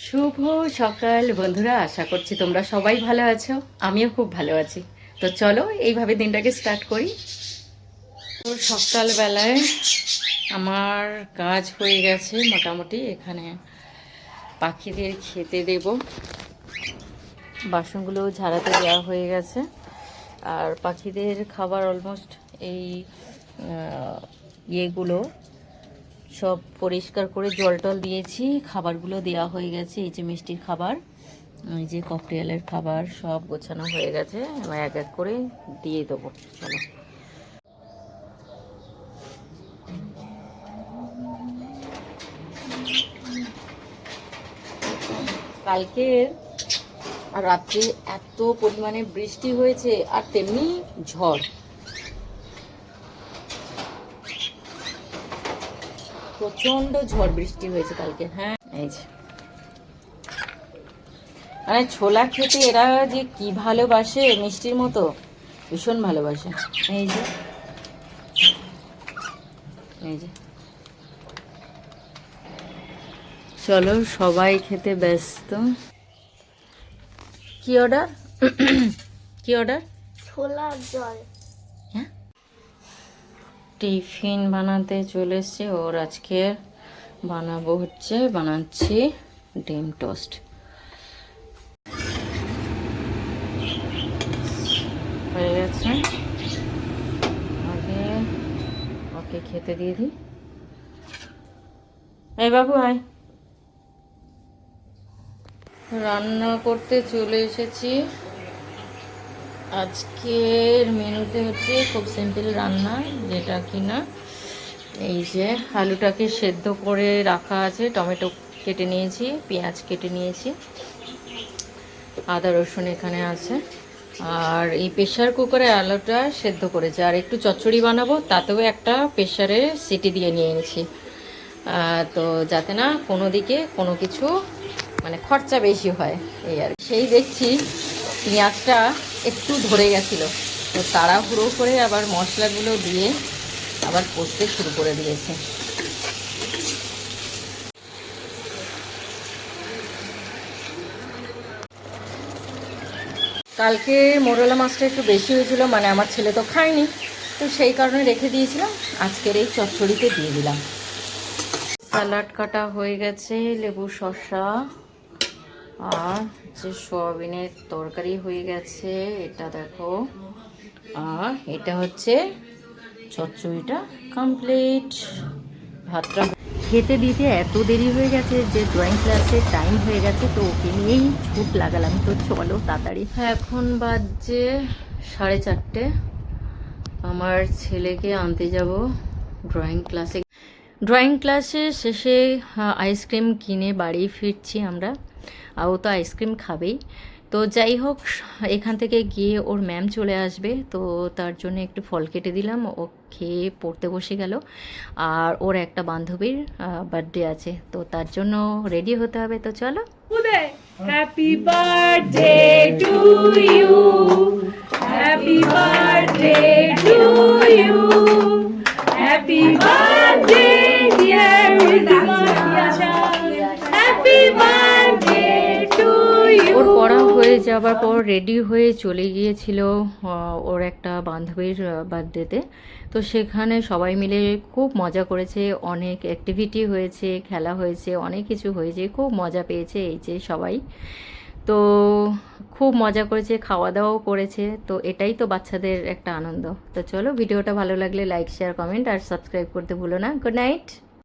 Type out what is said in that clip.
শুভ সকাল বন্ধুরা, আশা করছি তোমরা সবাই ভালো আছো। আমিও খুব ভালো আছি। তো চলো এইভাবে দিনটাকে স্টার্ট করি। তো সকালবেলায় আমার কাজ হয়ে গেছে মোটামুটি। এখানে পাখিদের খেতে দেব, বাসনগুলো ঝাড়াতে দেওয়া হয়ে গেছে। আর পাখিদের খাবার অলমোস্ট এই ইয়েগুলো সব পরিষ্কার করে জল টল দিয়েছি, খাবারগুলো দেওয়া হয়ে গেছে। এই যে মিষ্টির খাবার, এই যে ককটেলের খাবার সব গোছানো হয়ে গেছে। এবার এক এক করে দিয়ে দেবো। চলো কালকে রাত্রে এত পরিমাণে বৃষ্টি হয়েছে আর তেমনি ঝড়, প্রচন্ড ঝড় বৃষ্টি হয়েছে কালকে। হ্যাঁ, এই যে মানে ছোলা খেতে এরা যে কি ভালোবাসে, মিষ্টির মতো ভীষণ ভালোবাসে। এই যে এই যে চলো সবাই খেতে ব্যস্ত। কি অর্ডার? কি অর্ডার? ছোলার জল। হ্যাঁ, টিফিন বানাতে চলে এসছে ওর। আজকে বানাচ্ছি ডিম টোস্ট। হয়ে গেছে, আগে ওকে খেতে দিয়ে দিই। এই বাবু আয়। রান্না করতে চলে এসেছি। আজকের মেনুতে হচ্ছে খুব সিম্পল রান্না, যেটা কিনা এই যে আলুটাকে সেদ্ধ করে রাখা আছে, টমেটো কেটে নিয়েছি, পেঁয়াজ কেটে নিয়েছি, আদা রসুন এখানে আছে। আর এই প্রেশার কুকারে আলুটা সেদ্ধ করেছি। আর একটু চচ্চড়ি বানাবো, তাতেও একটা প্রেশারে সিটি দিয়ে নিয়ে এনেছি। তো যাতে না কোনো দিকে কোনো কিছু মানে খরচা বেশি হয়, এই আর সেই দেখছি পেঁয়াজটা একটু ধরে গেছিলো, তো তাড়াহুড়ো করে আবার মশলাগুলো দিয়ে আবার কষতে শুরু করে দিয়েছে। কালকে মোরলা মাছটা একটু বেশি হয়েছিল, মানে আমার ছেলে তো খায়নি, তো সেই কারণে রেখে দিয়েছিলাম। আজকের এই চচ্চড়িতে দিয়ে দিলাম। স্যালাড কাটা হয়ে গেছে, লেবু শসা আর যে সয়াবিনের তরকারি হয়ে গেছে, এটা দেখো। আর এটা হচ্ছে চচ্চড়িটা কমপ্লিট। ভাতটা খেতে দিতে এত দেরি হয়ে গেছে যে ড্রয়িং ক্লাসের টাইম হয়ে গেছে, তো ওকে নিয়েই ছুট লাগালাম। তো চলো তাড়াতাড়ি। এখন বাজছে 4:30। আমার ছেলেকে আনতে যাব ড্রয়িং ক্লাসে শেষে আইসক্রিম কিনে বাড়ি ফিরছি আমরা। আর ও তো আইসক্রিম খাবেই। তো যাই হোক, এখান থেকে গিয়ে ওর ম্যাম চলে আসবে, তো তার জন্য একটু ফল কেটে দিলাম। ও খেয়ে পড়তে বসে গেল। আর ওর একটা বান্ধবীর বার্থডে আছে, তো তার জন্য রেডি হতে হবে। তো চলো। Happy birthday to you, happy birthday to you, happy birthday dear Ridima, happy birthday to you. ওর পড়া হয়ে যাবার পর রেডি হয়ে চলে গিয়েছিল ওর একটা বান্ধবীর বার্থডেতে। তো সেখানে সবাই মিলে খুব মজা করেছে, অনেক অ্যাক্টিভিটি হয়েছে, খেলা হয়েছে, অনেক কিছু হয়েছে, খুব মজা পেয়েছে এই যে সবাই। তো খুব মজা করেছে, খাওয়া দাওয়াও করেছে। তো এটাই তো বাচ্চাদের একটা আনন্দ। তো চলো, ভিডিওটা ভালো লাগলে লাইক, শেয়ার, কমেন্ট আর সাবস্ক্রাইব করতে ভুলো না। Good night.